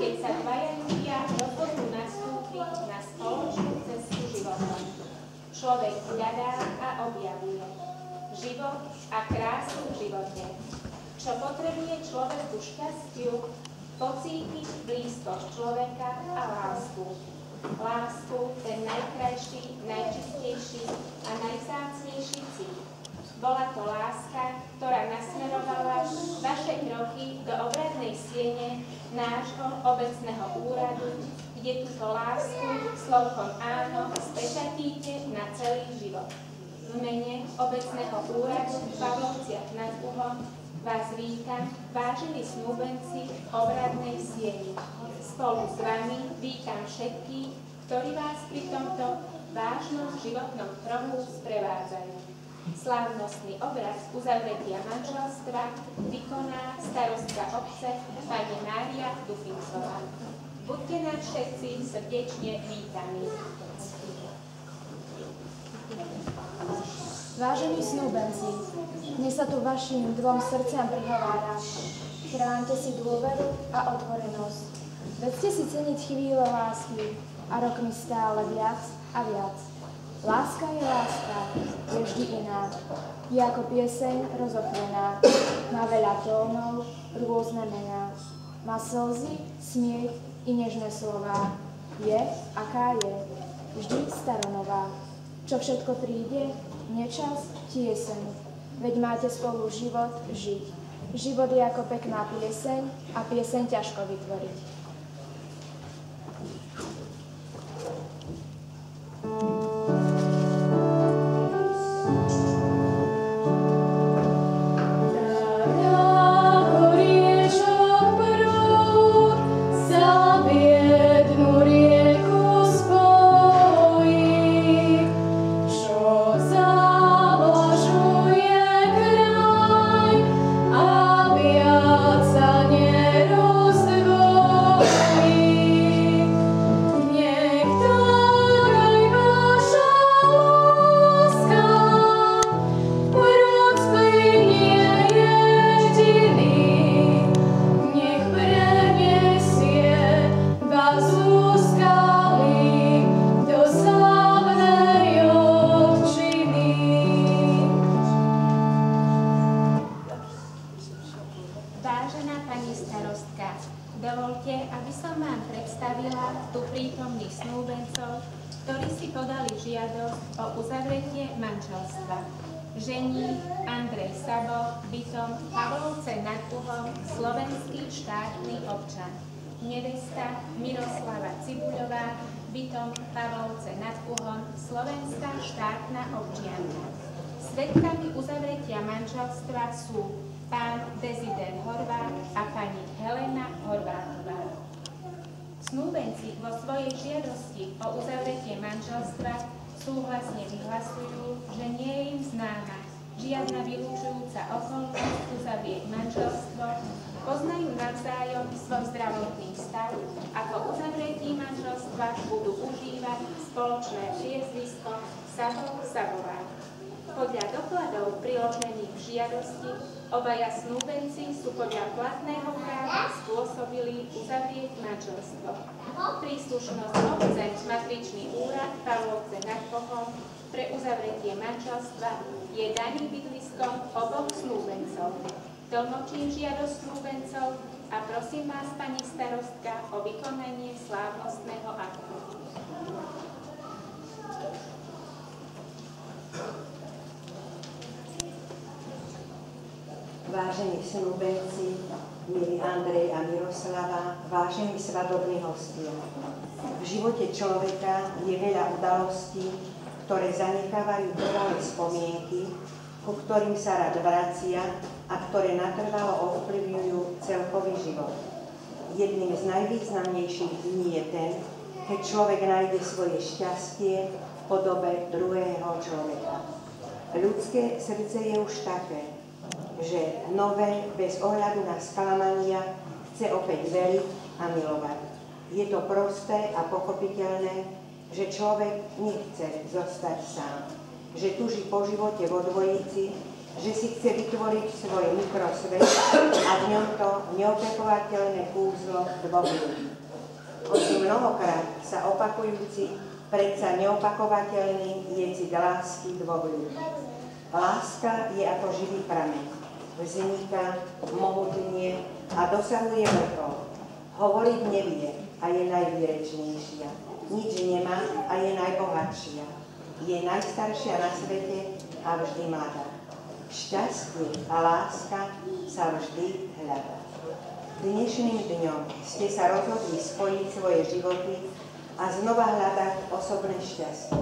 keď sa dvaja ľudia rozhodnú nastúpiť na spoločnú cestu životom. Človek hľadá a objavuje život a krásu v živote. Čo potrebuje človek ku šťastiu? Pocítiť blízkosť človeka a lásku. Lásku, ten najkrajší, najčistejší a najvzácnejší cít. Bola to láska, ktorá nasmerovala vaše kroky do obradnej siene nášho obecného úradu, kde túto lásku slovkom áno spečatíte na celý život. V mene obecného úradu v Pavlovciach nad Uhom vás vítam, vážení snúbenci obradnej sieni. Spolu s vami vítam všetkých, ktorí vás pri tomto vážnom životnom kroku sprevádzajú. Slávnostný obraz uzavretia manželstva vykoná starostka obce pani Mária Dufincová. Buďte nás všetci srdečne vítaní. Vážení snúbenci, dnes sa tu vašim dvom srdciam prihováram. Chránte si dôveru a otvorenosť. Vedzte si ceniť chvíle lásky a rokmi stále viac a viac. Láska je vždy iná. Je ako pieseň rozochvená. Má veľa tónov, rôzne mená. Má slzy, smiech i nežné slová. Je, aká je, vždy staronová. Čo všetko príde, nečas, tieseň. Veď máte spolu život žiť. Život je ako pekná pieseň a pieseň ťažko vytvoriť. Dovolte, aby som vám predstavila tu prítomných snúbencov, ktorí si podali žiadosť o uzavretie manželstva. Žení Andrej Sabo, bytom Pavlovce nad Uhom, slovenský štátny občan. Nevesta Miroslava Cibuľová, bytom Pavlovce nad Uhom, slovenská štátna občianka. Svedkami uzavretia manželstva sú pán Dezidér Horvát a pani Helena Horvátová. Snúbenci vo svojej žiadosti o uzavretie manželstva súhlasne vyhlasujú, že nie je im známa žiadna vylúčujúca okolnosť uzavrieť manželstvo, poznajú navzájom svoj zdravotný stav a po uzavretí manželstva budú užívať spoločné priezvisko Sabo-Sabová. Podľa dokladov priložených v žiadosti obaja snúbenci sú podľa platného práva spôsobili uzavrieť manželstvo. Príslušnosť obce matričný úrad Pavlovce nad Uhom pre uzavretie manželstva je daným bydliskom oboch snúbencov. Tlmočím žiadosť snúbencov a prosím vás, pani starostka, o vykonanie slávnostného aktu. Vážení snúbenci, milí Andrej a Miroslava, vážení svadobní hostia. V živote človeka je veľa udalostí, ktoré zanechávajú trvalé spomienky, ku ktorým sa rád vracia a ktoré natrvalo ovplyvňujú celkový život. Jedným z najvýznamnejších dní je ten, keď človek nájde svoje šťastie v podobe druhého človeka. Ľudské srdce je už také, že nové, bez ohľadu na sklamania, chce opäť veriť a milovať. Je to prosté a pochopiteľné, že človek nechce zostať sám, že túži po živote vo dvojici, že si chce vytvoriť svoj mikrosvet a v ňom to neopekovateľné kúzlo dvoch ľudí. Hoci mnohokrát sa opakujúci, predsa neopakovateľný je cit lásky dvoch ľudí. Láska je ako živý prameň. Vzniká, mohutnie a dosahuje vrchol. Hovoriť nevie a je najvýrečnejšia. Nič nemá a je najbohatšia. Je najstaršia na svete a vždy mladá. Šťastie a láska sa vždy hľadá. Dnešným dňom ste sa rozhodli spojiť svoje životy a znova hľadať osobné šťastie.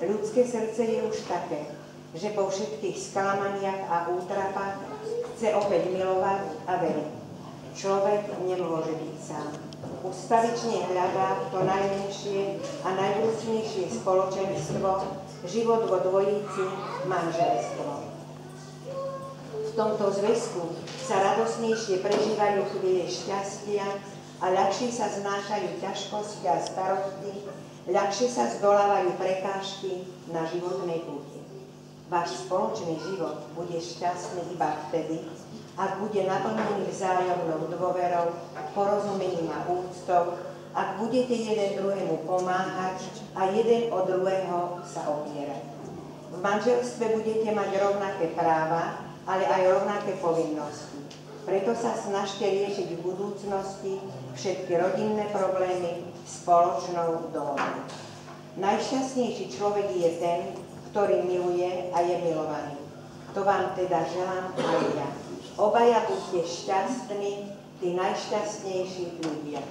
Ľudské srdce je už také, že po všetkých sklamaniach a útrapách chce opäť milovať a veriť. Človek nemôže byť sám. Ustavične hľadá to najmenšie a najvrúcnejšie spoločenstvo, život vo dvojici, manželstvo. V tomto zväzku sa radosnejšie prežívajú chvíle šťastia a ľahšie sa znášajú ťažkosti a starosti, ľahšie sa zdolávajú prekážky na životnej púti. Váš spoločný život bude šťastný iba vtedy, ak bude naplnený vzájomnou dôverou, porozumením a úctou, ak budete jeden druhému pomáhať a jeden od druhého sa opierať. V manželstve budete mať rovnaké práva, ale aj rovnaké povinnosti. Preto sa snažte riešiť v budúcnosti všetky rodinné problémy spoločnou dohodou. Najšťastnejší človek je ten, ktorý miluje a je milovaný. To vám teda želám aj ja. Obaja buďte šťastní, tí najšťastnejší ľudia.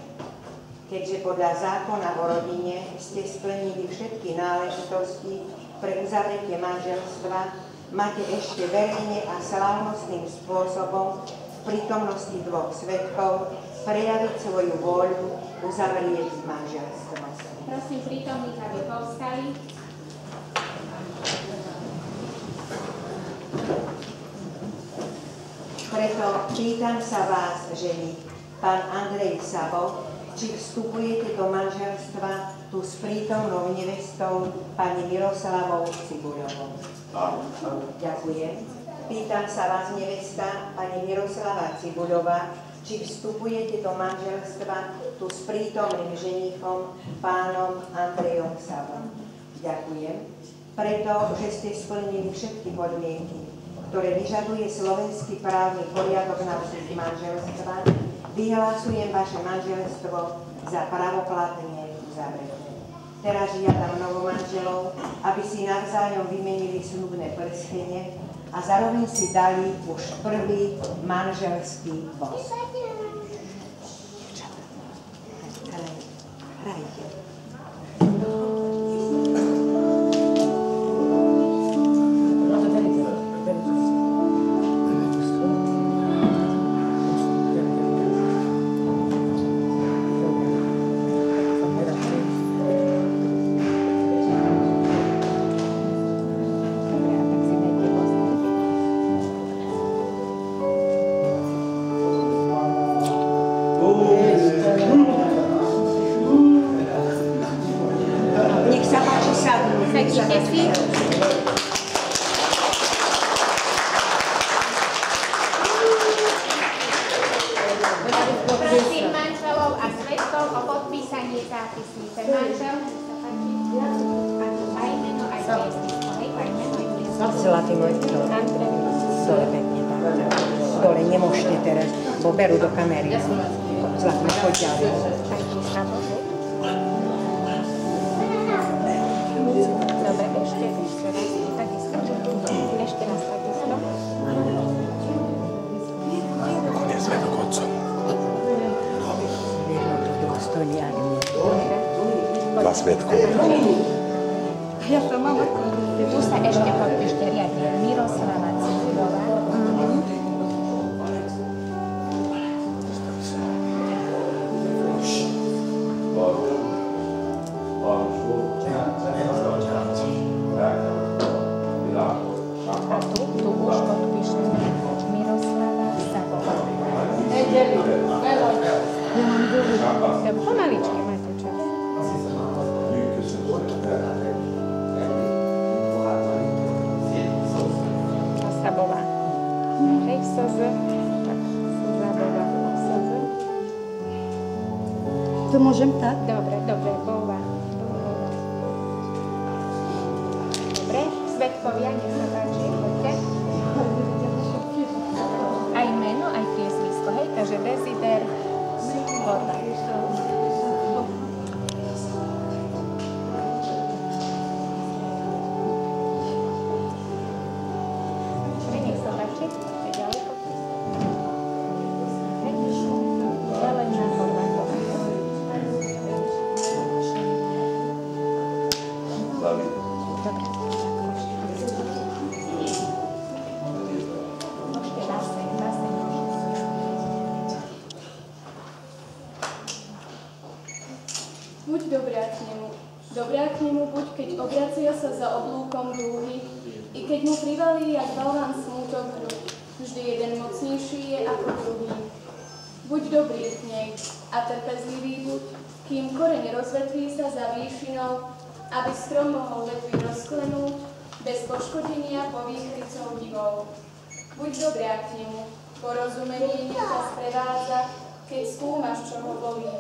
Keďže podľa zákona o rodine ste splnili všetky náležitosti pre uzavretie manželstva, máte ešte verejne a slávnostným spôsobom v prítomnosti dvoch svedkov prejaviť svoju vôľu uzavrieť manželstvo. Prosím prítomných, aby povstali. Preto pýtam sa vás, ženy, pán Andrej Sabo, či vstupujete do manželstva tu s prítomnou nevestou pani Miroslavou Cibuľovou. Ďakujem. Pýtam sa vás, nevesta, pani Miroslava Cibuľová, či vstupujete do manželstva tu s prítomným ženichom, pánom Andrejom Sabom. Ďakujem. Preto, že ste splnili všetky podmienky, ktoré vyžaduje slovenský právny poriadok na vznik manželstva, vyhlasujem vaše manželstvo za pravoplatne uzavreté. Teraz žiadam novomanželov, aby si navzájom vymenili sľubné prstenie a zároveň si dali už prvý manželský vosk. Hrajte. Prosím manželov a svedkov o podpísanie zápisnice. Manžel, aj meno, aj priezvisko, aj meno, aj priezvisko. Zlatý môj dole. Dole pekne, tak. Dole nemôžete teraz, bo berú do kamery. Zlatý, poď ďalej. Dobre, ešte raz, takisto. Ešte raz takisto. Koniec vedok otcom. Dôstojný armie. Dva svedkov. Ja som mama. Tu sa ešte podpíšte riadne. Miroslava Cibuľová. A tu už podpíšeme Miroslava Sabová. Pomaličky máte čas. A OSZ, tak sa zabáva OSZ. To môžem tak? Dobre, bova. Dobre, svetkovia, nech sa páči, poďte. Aj meno, aj priezvisko, hej, takže Desider Horváth. Nech sa páči, ešte ďalej. Helena Horvátová. Buď dobrá k nemu buď, keď obracia sa za oblúkom dúhy, i keď mu privalí jak balván smútok hruď, vždy jeden mocnejší je ako druhý. Buď dobrý k nej a trpezlivý buď, kým koreň rozvetví sa za výšinou, aby strom mohol vetvy rozklenúť, bez poškodenia povýchrycou divou. Buď dobrá k nemu, porozumenie nech ťa sprevádza, keď skúmaš, čo ho bolí.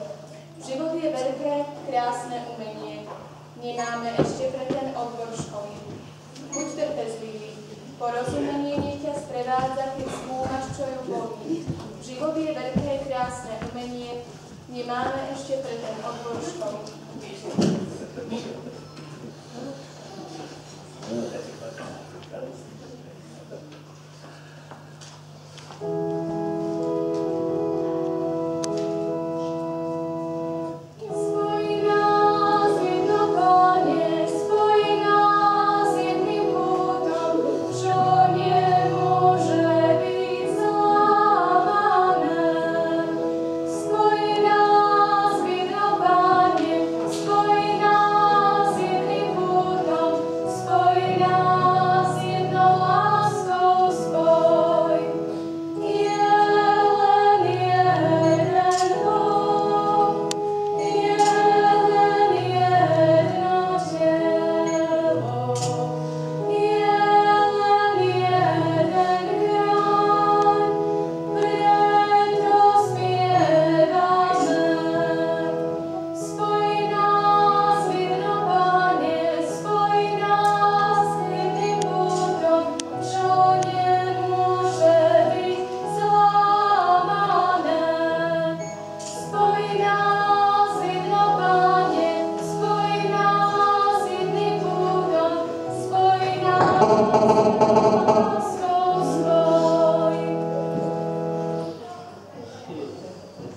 Život je veľké, krásne umenie. Nemáme ešte pre ten odbor školy. Buď trpezlivý. Porozumenie nech ťa sprevádza, keď skúmaš, čo ju bolí. Život je veľké, krásne umenie. Nemáme ešte pre ten odbor školy.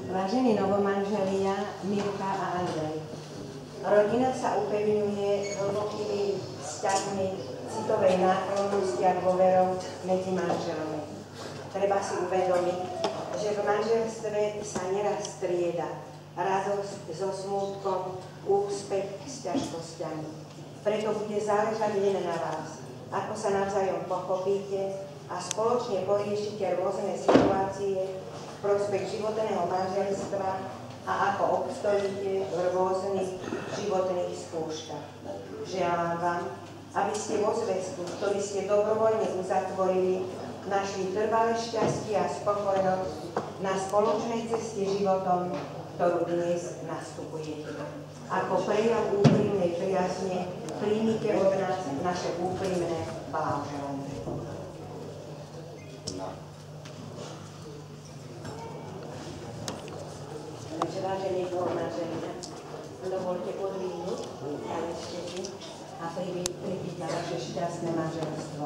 Vážení novomanželia Mirka a Andrej, rodina sa upevňuje hlbokými vzťahmi citovej náklonnosti a dôverou medzi manželmi. Treba si uvedomiť, že v manželstve sa neraz strieda radosť so smútkom, úspech s ťažkosťami. Preto bude záležať len na vás, ako sa navzájom pochopíte a spoločne poriešite rôzne situácie v prospech životného manželstva a ako obstojíte v rôznych životných skúškach. Želám vám, aby ste vo zväzku, ktorý ste dobrovoľne uzatvorili, našli trvalé šťastie a spokojnosť na spoločnej ceste životom, ktorú dnes nastupujete. Ako prejav úprimnej priazne príjmite od nás naše úprimné blahoželanie. Takže vážení novomanželia, dovolte podvínuť štety a pribyť na vaše šťastné manželstvo.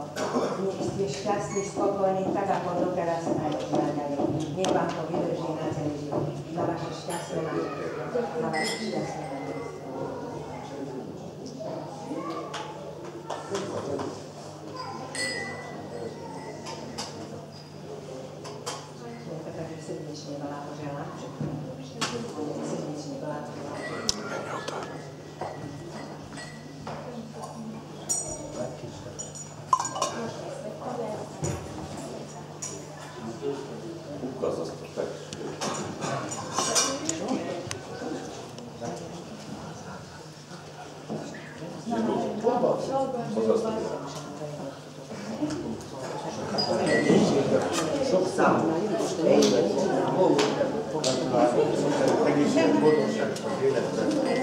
Nech ste šťastní, spokojní, tak ako doteraz aj naďalej. Nech vám to vydrží na celý život. Za vaše šťastné manželstvo. Za vaše šťastné manželstvo. Takže srdečne blahoželám. Srdečne blahoželám. Co za budú však zdieľať.